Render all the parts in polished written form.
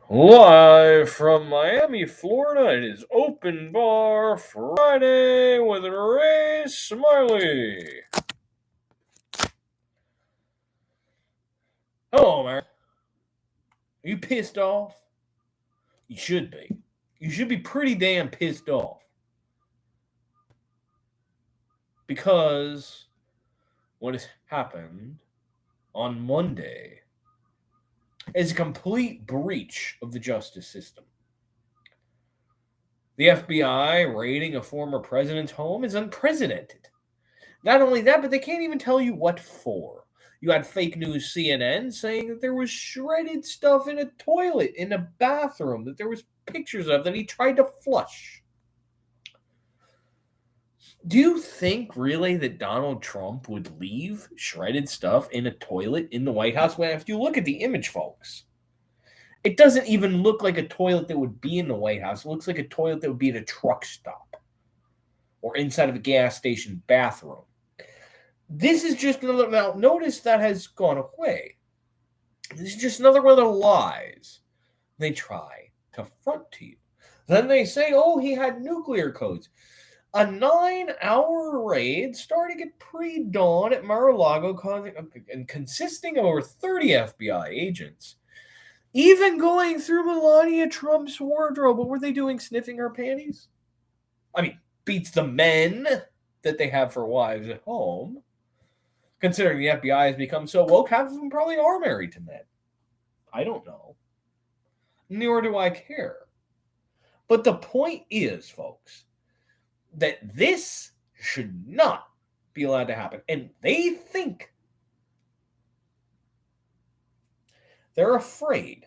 Live from Miami, Florida, it is Open Bar Friday with Ray Smiley. Hello, man. Are you pissed off? You should be. You should be pretty damn pissed off. Because what has happened on Monday is a complete breach of the justice system. The FBI raiding a former president's home is unprecedented. Not only that, but they can't even tell you what for. You had fake news CNN saying that there was shredded stuff in a toilet in a bathroom, that there was pictures of that he tried to flush. Do you think really that Donald Trump would leave shredded stuff in a toilet in the White House? Well, if you look at the image, folks, it doesn't even look like a toilet that would be in the White House. It looks like a toilet that would be at a truck stop or inside of a gas station bathroom. This is just another. Now, notice that has gone away. This is just another one of the lies they try to front to you. Then they say, oh, he had nuclear codes. A 9-hour raid starting at pre-dawn at Mar-a-Lago and consisting of over 30 FBI agents. Even going through Melania Trump's wardrobe. What were they doing, sniffing her panties? I mean, beats the men that they have for wives at home. Considering the FBI has become so woke, half of them probably are married to men. I don't know. Nor do I care. But the point is, folks, that this should not be allowed to happen. And they think they're afraid.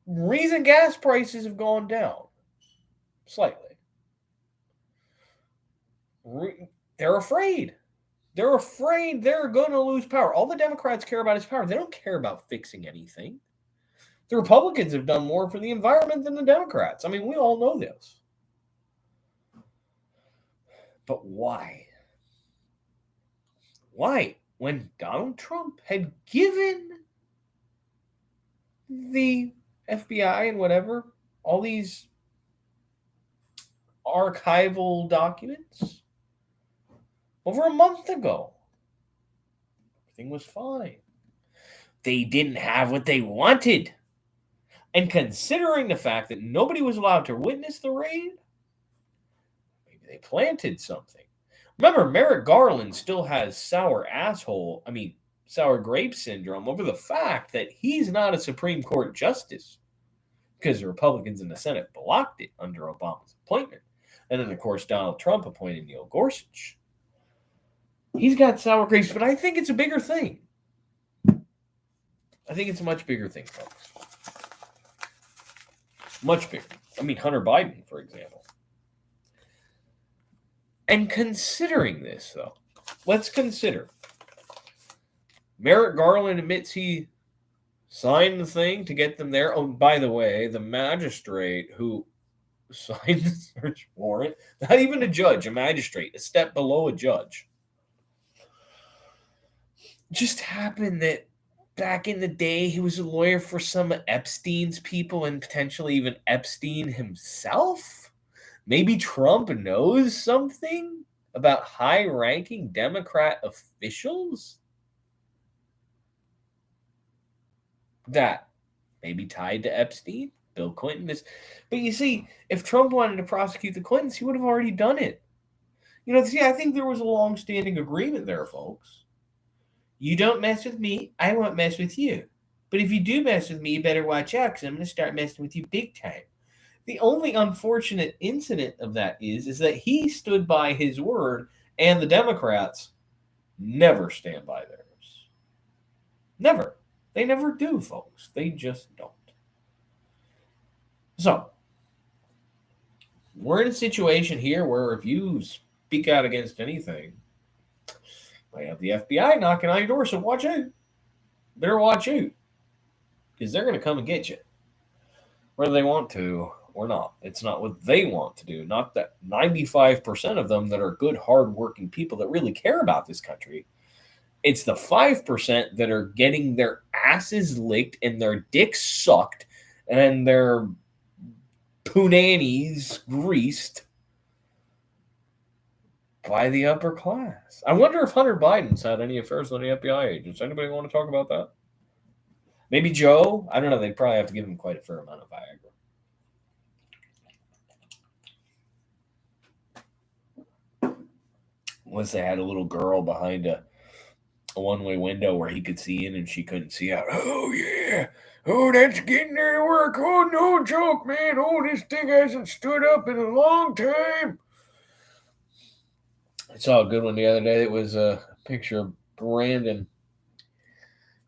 Reason gas prices have gone down slightly. They're afraid. They're afraid they're going to lose power. All the Democrats care about is power. They don't care about fixing anything. The Republicans have done more for the environment than the Democrats. I mean, we all know this. But why? Why? When Donald Trump had given the FBI and whatever all these archival documents over a month ago, everything was fine. They didn't have what they wanted. And considering the fact that nobody was allowed to witness the raid, maybe they planted something. Remember, Merrick Garland still has sour grape syndrome over the fact that he's not a Supreme Court justice because the Republicans in the Senate blocked it under Obama's appointment. And then, of course, Donald Trump appointed Neil Gorsuch. He's got sour grapes, but I think it's a bigger thing. I think it's a much bigger thing, folks. Much bigger. I mean, Hunter Biden, for example. And considering this, though, let's consider. Merrick Garland admits he signed the thing to get them there. Oh, by the way, the magistrate who signed the search warrant, not even a judge, a magistrate, a step below a judge, just happened that back in the day, he was a lawyer for some of Epstein's people and potentially even Epstein himself. Maybe Trump knows something about high-ranking Democrat officials that may be tied to Epstein, Bill Clinton. But you see, if Trump wanted to prosecute the Clintons, he would have already done it. I think there was a long-standing agreement there, folks. You don't mess with me, I won't mess with you. But if you do mess with me, you better watch out because I'm going to start messing with you big time. The only unfortunate incident of that is that he stood by his word, and the Democrats never stand by theirs. Never. They never do, folks. They just don't. So, we're in a situation here where if you speak out against anything, I have the FBI knocking on your door, so watch out. Better watch out. Because they're going to come and get you. Whether they want to or not. It's not what they want to do. Not that 95% of them that are good, hardworking people that really care about this country. It's the 5% that are getting their asses licked and their dicks sucked and their punanies greased by the upper class. I wonder if Hunter Biden's had any affairs with any FBI agents. Anybody want to talk about that? Maybe Joe? I don't know. They'd probably have to give him quite a fair amount of Viagra. Once they had a little girl behind a one-way window where he could see in and she couldn't see out. Oh, yeah. Oh, that's getting there to work. Oh, no joke, man. Oh, this thing hasn't stood up in a long time. I saw a good one the other day. It was a picture of Brandon.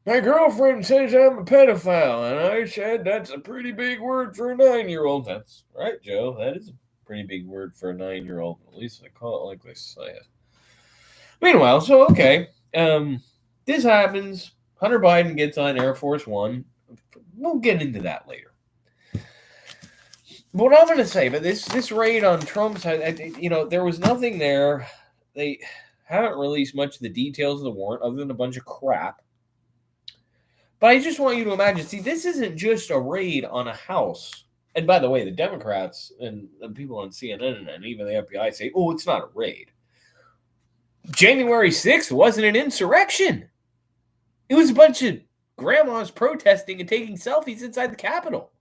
My girlfriend says I'm a pedophile, and I said that's a pretty big word for a 9-year-old. That's right, Joe. That is a pretty big word for a 9-year-old. At least I call it like they say it. Meanwhile, so okay, this happens. Hunter Biden gets on Air Force One. We'll get into that later. But what I'm going to say, but this raid on Trump's, there was nothing there. They haven't released much of the details of the warrant other than a bunch of crap. But I just want you to imagine, see, this isn't just a raid on a house. And by the way, the Democrats and the people on CNN and even the FBI say, oh, it's not a raid. January 6th wasn't an insurrection. It was a bunch of grandmas protesting and taking selfies inside the Capitol.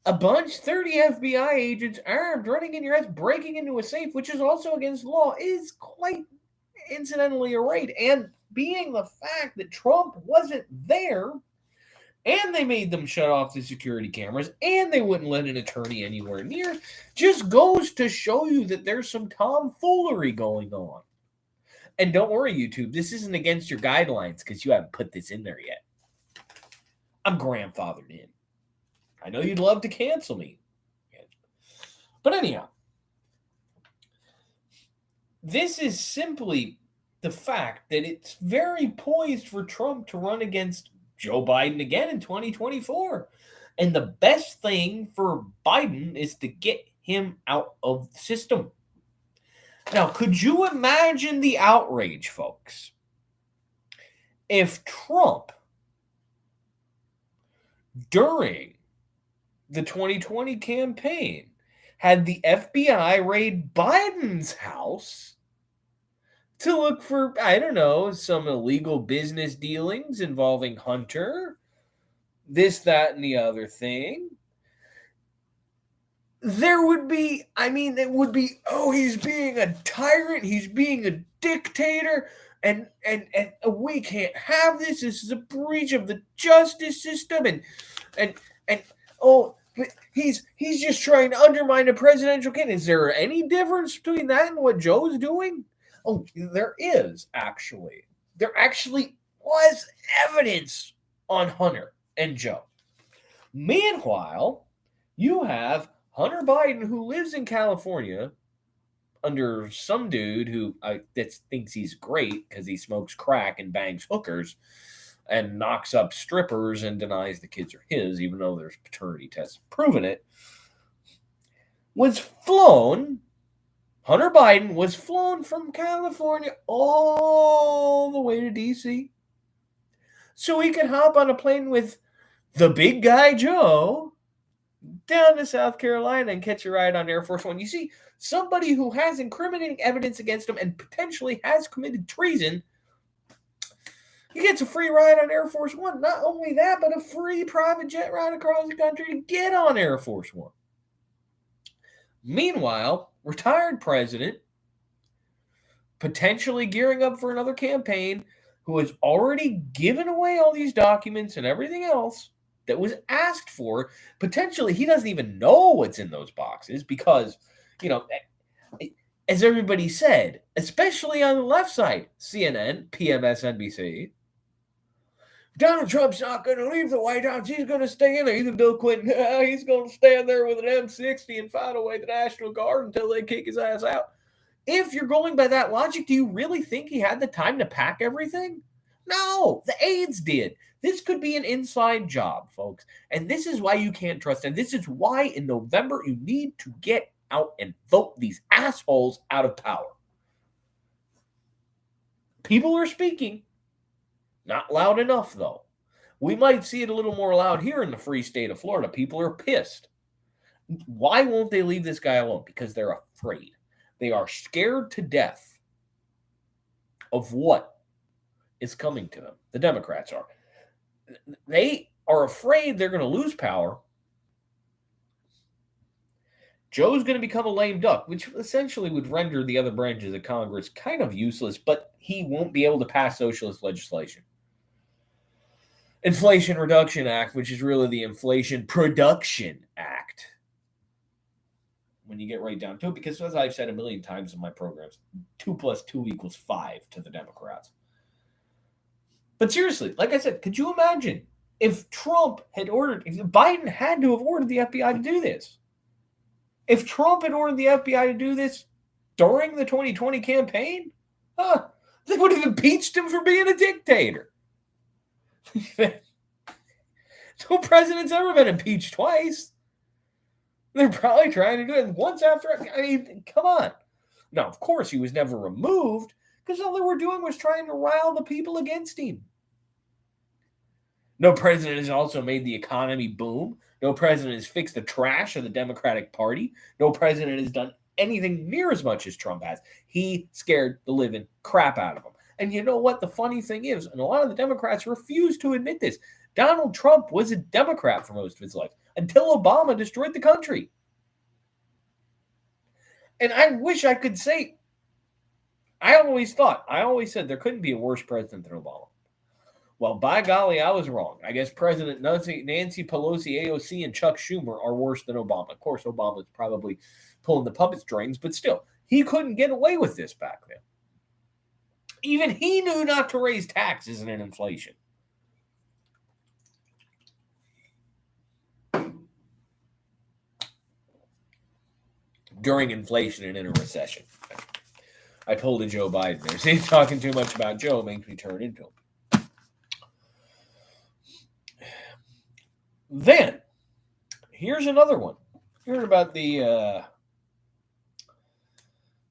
A bunch, 30 FBI agents armed, running in your house, breaking into a safe, which is also against the law, is quite incidentally a raid. And being the fact that Trump wasn't there, and they made them shut off the security cameras, and they wouldn't let an attorney anywhere near, just goes to show you that there's some tomfoolery going on. And don't worry, YouTube, this isn't against your guidelines because you haven't put this in there yet. I'm grandfathered in. I know you'd love to cancel me. But anyhow, this is simply the fact that it's very poised for Trump to run against Joe Biden again in 2024. And the best thing for Biden is to get him out of the system. Now, could you imagine the outrage, folks, if Trump, during the 2020 campaign, had the FBI raid Biden's house to look for, I don't know, some illegal business dealings involving Hunter, this, that, and the other thing? There would be, it would be, oh, he's being a tyrant, he's being a dictator, and we can't have this. This is a breach of the justice system, and oh, he's just trying to undermine a presidential candidate. Is there any difference between that and what Joe's doing? Oh, there is, actually. There actually was evidence on Hunter and Joe. Meanwhile, you have Hunter Biden, who lives in California under some dude who thinks he's great because he smokes crack and bangs hookers and knocks up strippers and denies the kids are his, even though there's paternity tests proving it, Hunter Biden was flown from California all the way to D.C. so he could hop on a plane with the big guy Joe down to South Carolina and catch a ride on Air Force One. You see, somebody who has incriminating evidence against him and potentially has committed treason, he gets a free ride on Air Force One. Not only that, but a free private jet ride across the country to get on Air Force One. Meanwhile, retired president, potentially gearing up for another campaign, who has already given away all these documents and everything else that was asked for, potentially he doesn't even know what's in those boxes because, as everybody said, especially on the left side, CNN, PMSNBC, Donald Trump's not going to leave the White House. He's going to stay in there. Even Bill Clinton, he's going to stand there with an M60 and fight away the National Guard until they kick his ass out. If you're going by that logic, do you really think he had the time to pack everything? No, the aides did. This could be an inside job, folks. And this is why you can't trust. And this is why in November you need to get out and vote these assholes out of power. People are speaking. Not loud enough, though. We might see it a little more loud here in the free state of Florida. People are pissed. Why won't they leave this guy alone? Because they're afraid. They are scared to death of what is coming to them. The Democrats are. They are afraid they're going to lose power. Joe's going to become a lame duck, which essentially would render the other branches of Congress kind of useless, but he won't be able to pass socialist legislation. Inflation Reduction Act, which is really the Inflation Production Act, when you get right down to it, because as I've said a million times in my programs, 2 + 2 = 5 to the Democrats. But seriously, like I said, could you imagine if Trump had ordered, if Biden had to have ordered the FBI to do this? If Trump had ordered the FBI to do this during the 2020 campaign, they would have impeached him for being a dictator. No president's ever been impeached twice. They're probably trying to do it once after. I mean, come on. Now, of course, he was never removed because all they were doing was trying to rile the people against him. No president has also made the economy boom. No president has fixed the trash of the Democratic Party. No president has done anything near as much as Trump has. He scared the living crap out of them. And you know what? The funny thing is, and a lot of the Democrats refuse to admit this, Donald Trump was a Democrat for most of his life until Obama destroyed the country. And I wish I could say, I always said there couldn't be a worse president than Obama. Well, by golly, I was wrong. I guess President Nancy Pelosi, AOC, and Chuck Schumer are worse than Obama. Of course, Obama's probably pulling the puppet strings, but still, he couldn't get away with this back then. Even he knew not to raise taxes and inflation. During inflation and in a recession. I pulled a Joe Biden there. See, talking too much about Joe makes me turn into him. Then, here's another one. You heard about the,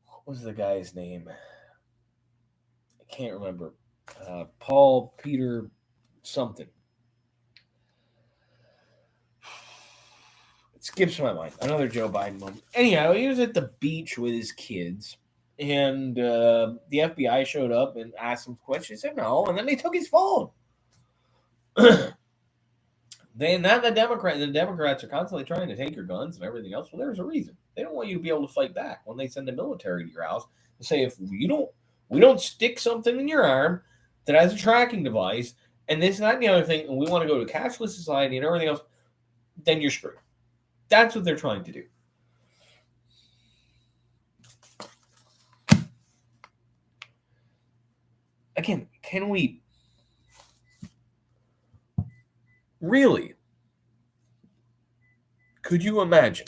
what was the guy's name? I can't remember. Paul Peter something. It skips my mind. Another Joe Biden moment. Anyhow, he was at the beach with his kids, and the FBI showed up and asked him questions. He said no, and then they took his phone. The Democrats are constantly trying to take your guns and everything else. Well, there's a reason. They don't want you to be able to fight back when they send the military to your house and say, if we don't stick something in your arm that has a tracking device and this, that, and the other thing, and we want to go to a cashless society and everything else, then you're screwed. That's what they're trying to do. Again, can we really? Could you imagine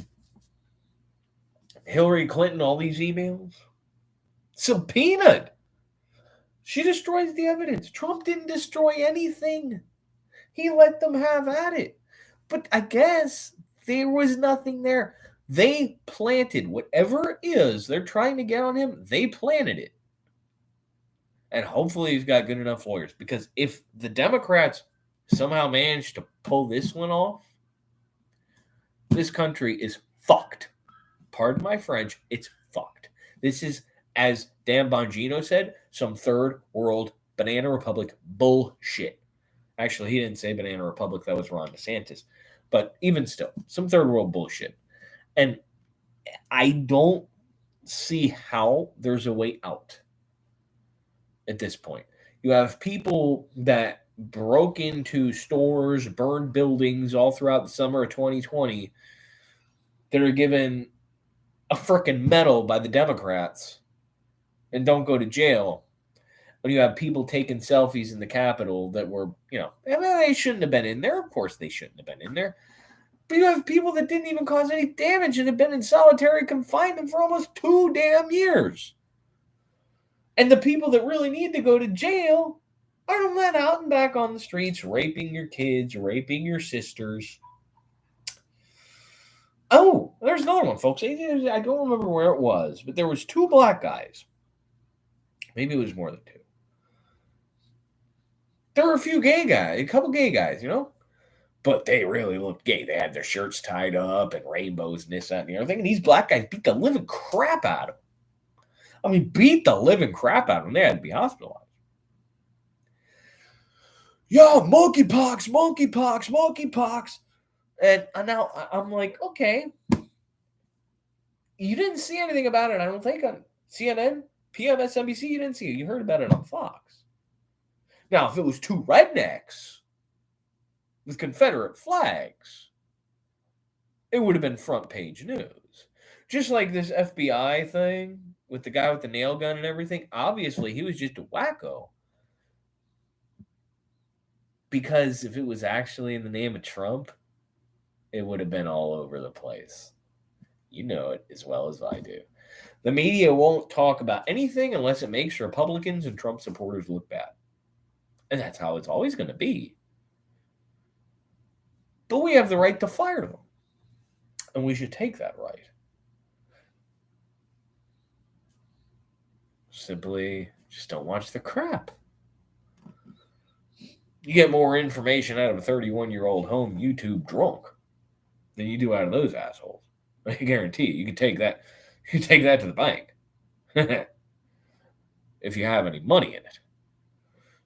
Hillary Clinton, all these emails? Subpoenaed. She destroys the evidence. Trump didn't destroy anything. He let them have at it. But I guess there was nothing there. They planted whatever it is they're trying to get on him. They planted it. And hopefully he's got good enough lawyers. Because if the Democrats somehow manage to pull this one off, this country is fucked. Pardon my French, it's fucked. This is, as Dan Bongino said, some third world banana republic bullshit. Actually, he didn't say banana republic, that was Ron DeSantis. But even still, some third world bullshit. And I don't see how there's a way out at this point. You have people that broke into stores, burned buildings all throughout the summer of 2020 that are given a frickin' medal by the Democrats and don't go to jail. When you have people taking selfies in the Capitol that were, they shouldn't have been in there. Of course they shouldn't have been in there. But you have people that didn't even cause any damage and have been in solitary confinement for almost 2 damn years. And the people that really need to go to jail are let out and back on the streets, raping your kids, raping your sisters. Oh, there's another one, folks. I don't remember where it was, but there was 2 black guys. Maybe it was more than 2. There were a few gay guys, a couple gay guys, but they really looked gay. They had their shirts tied up and rainbows and this, that, and the other thing. And these black guys beat the living crap out of them. I mean, beat the living crap out of them. They had to be hospitalized. Yo, monkeypox, monkeypox, monkeypox. And now I'm like, okay. You didn't see anything about it, I don't think, on CNN, PMSNBC. You didn't see it. You heard about it on Fox. Now, if it was two rednecks with Confederate flags, it would have been front page news. Just like this FBI thing with the guy with the nail gun and everything. Obviously, he was just a wacko. Because if it was actually in the name of Trump, it would have been all over the place. You know it as well as I do. The media won't talk about anything unless it makes Republicans and Trump supporters look bad. And that's how it's always going to be. But we have the right to fire them. And we should take that right. Simply just don't watch the crap. You get more information out of a 31-year-old home YouTube drunk than you do out of those assholes. I guarantee you can take that. You can take that to the bank. If you have any money in it.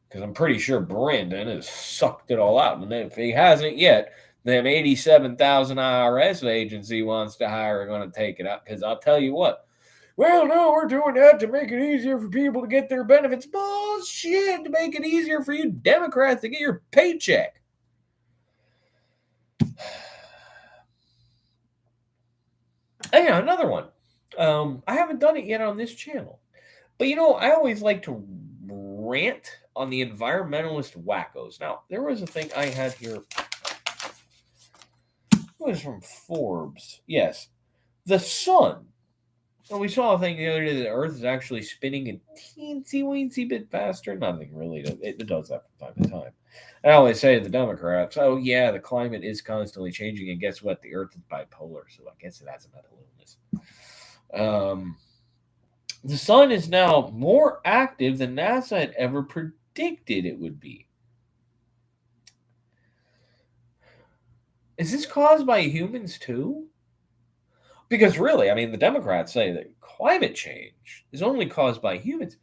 Because I'm pretty sure Brandon has sucked it all out. And if he hasn't yet, them 87,000 IRS agency wants to hire are going to take it out. Because I'll tell you what. Well, no, we're doing that to make it easier for people to get their benefits. Bullshit, to make it easier for you Democrats to get your paycheck. Yeah, another one. I haven't done it yet on this channel. But, I always like to rant on the environmentalist wackos. Now, there was a thing I had here. It was from Forbes. Yes. The sun. Well, we saw a thing the other day that the Earth is actually spinning a teensy-weensy bit faster. Nothing really. It does that from time to time. I always say to the Democrats, oh, yeah, the climate is constantly changing, and guess what? The Earth is bipolar, so I guess it has a mental illness. The sun is now more active than NASA had ever predicted it would be. Is this caused by humans, too? Because really, the Democrats say that climate change is only caused by humans.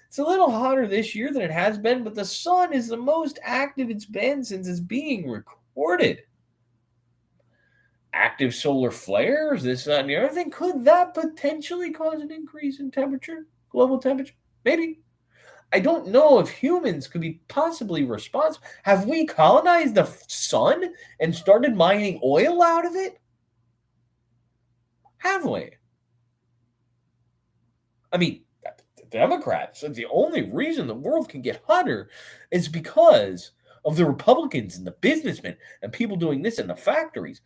It's a little hotter this year than it has been, but the sun is the most active it's been since it's being recorded. Active solar flares, this, that, and the other thing. Could that potentially cause an increase in temperature, global temperature? Maybe. I don't know if humans could be possibly responsible. Have we colonized the sun and started mining oil out of it? Have we? The Democrats said the only reason the world can get hotter is because of the Republicans and the businessmen and people doing this in the factories.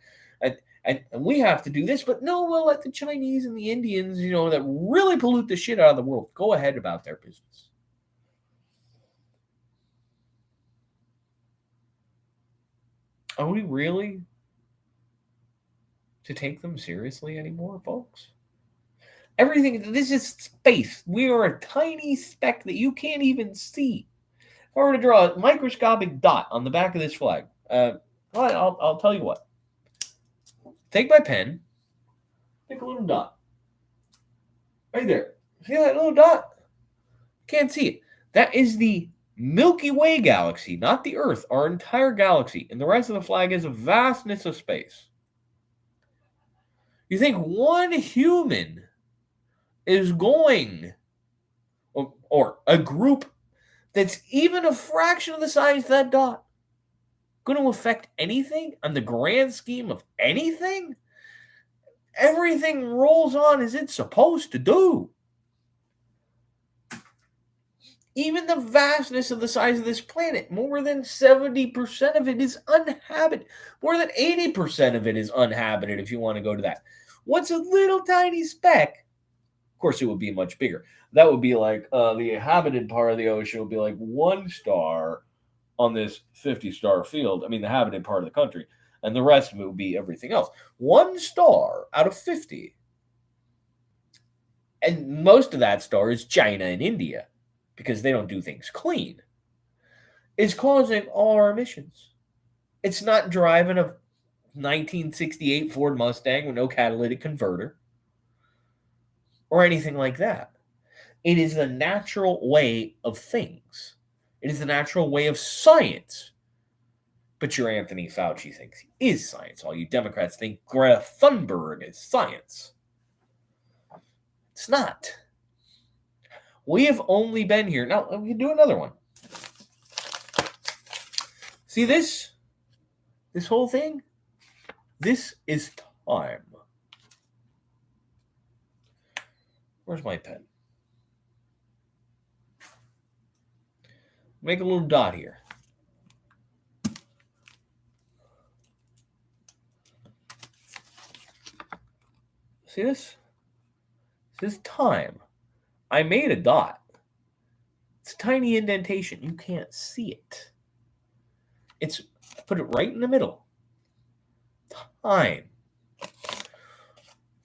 And we have to do this, but no, we'll let the Chinese and the Indians, that really pollute the shit out of the world, go ahead about their business. Are we really to take them seriously anymore, folks? Everything, this is space. We are a tiny speck that you can't even see. If I were to draw a microscopic dot on the back of this flag, I'll tell you what. Take my pen, take a little dot. Right there. See that little dot? Can't see it. That is the Milky Way galaxy, not the Earth, our entire galaxy. And the rest of the flag is a vastness of space. You think one human is going, or a group that's even a fraction of the size of that dot, going to affect anything on the grand scheme of anything? Everything rolls on as it's supposed to do. Even the vastness of the size of this planet, more than 70% of it is uninhabited. More than 80% of it is uninhabited, if you want to go to that. What's a little tiny speck? Of course, it would be much bigger. That would be like the inhabited part of the ocean would be like 1 star on this 50-star field. The inhabited part of the country. And the rest of it would be everything else. 1 star out of 50. And most of that star is China and India, because they don't do things clean. is causing all our emissions. It's not driving a 1968 Ford Mustang with no catalytic converter or anything like that. It is the natural way of things. It is the natural way of science. But your Anthony Fauci thinks he is science. All you Democrats think Greta Thunberg is science. It's not. We have only been here. Now, we can do another one. See this? This whole thing? This is time. Where's my pen? Make a little dot here. See this? This is time. I made a dot. It's a tiny indentation. You can't see it. I put it right in the middle. Time.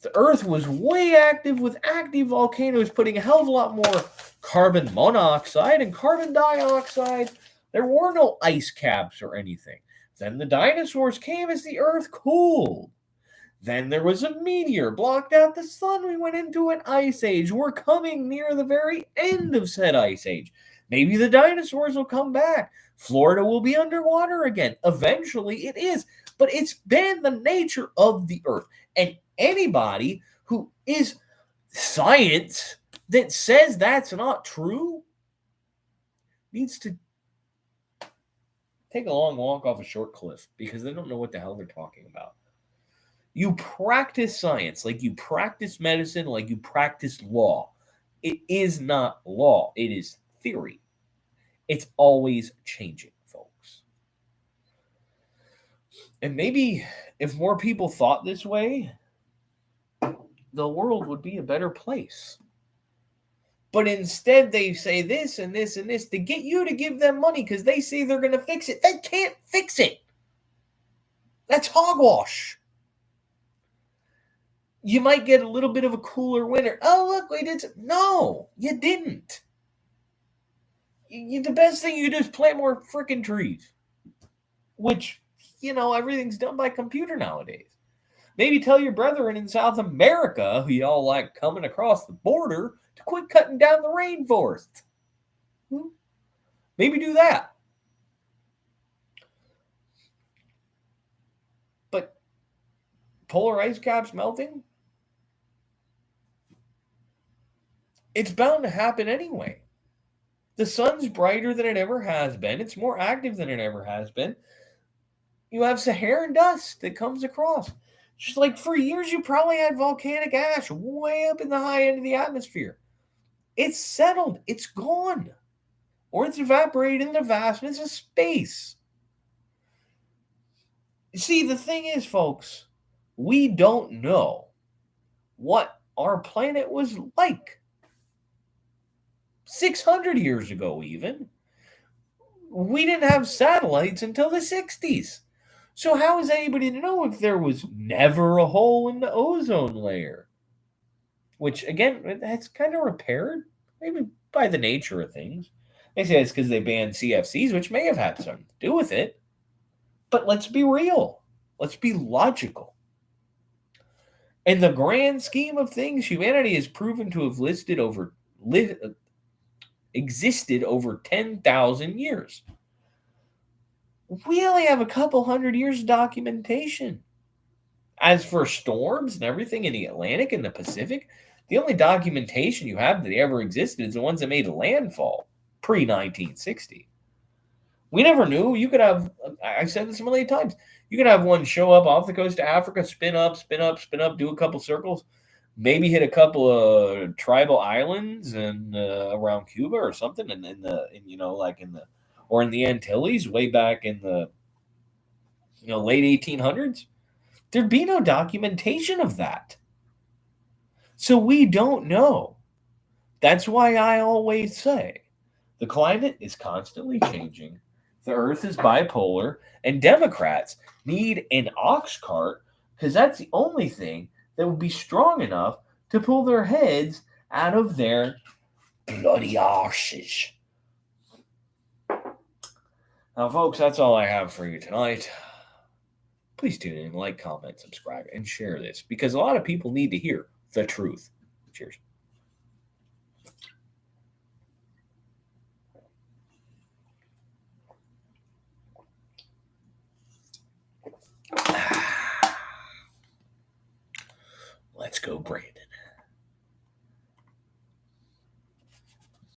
The Earth was way active with active volcanoes putting a hell of a lot more carbon monoxide and carbon dioxide. There were no ice caps or anything. Then the dinosaurs came as the Earth cooled. Then there was a meteor, blocked out the sun. We went into an ice age. We're coming near the very end of said ice age. Maybe the dinosaurs will come back. Florida will be underwater again. Eventually it is. But it's been the nature of the Earth. And anybody who is science that says that's not true needs to take a long walk off a short cliff because they don't know what the hell they're talking about. You practice science like you practice medicine, like you practice law. It is not law. It is theory. It's always changing, folks. And maybe if more people thought this way, the world would be a better place. But instead they say this and this and this to get you to give them money because they say they're going to fix it. They can't fix it. That's hogwash. You might get a little bit of a cooler winter. Oh, look, we did. No, you didn't. The best thing you do is plant more freaking trees. Which, everything's done by computer nowadays. Maybe tell your brethren in South America, who y'all like coming across the border, to quit cutting down the rainforest. Maybe do that. But polar ice caps melting? It's bound to happen anyway. The sun's brighter than it ever has been. It's more active than it ever has been. You have Saharan dust that comes across. Just like for years, you probably had volcanic ash way up in the high end of the atmosphere. It's settled. It's gone. Or it's evaporated in the vastness of space. See, the thing is, folks, we don't know what our planet was like 600 years ago, even. We didn't have satellites until the 60s. So how is anybody to know if there was never a hole in the ozone layer? Which, again, that's kind of repaired, maybe by the nature of things. They say it's because they banned CFCs, which may have had something to do with it. But let's be real. Let's be logical. In the grand scheme of things, humanity has proven to have existed over 10,000 years. We only have a couple hundred years of documentation. As for storms and everything in the Atlantic and the Pacific, the only documentation you have that they ever existed is the ones that made landfall pre-1960. We never knew. You could have, I've said this a million times, you could have one show up off the coast of Africa, spin up, do a couple circles, maybe hit a couple of tribal islands and around Cuba or something, and in the Antilles way back in the late 1800s. There'd be no documentation of that. So we don't know. That's why I always say the climate is constantly changing. The earth is bipolar, and Democrats need an ox cart because that's the only thing that would be strong enough to pull their heads out of their bloody arses. Now, folks, that's all I have for you tonight. Please tune in, like, comment, subscribe, and share this because a lot of people need to hear the truth. Cheers. Let's go, Brandon.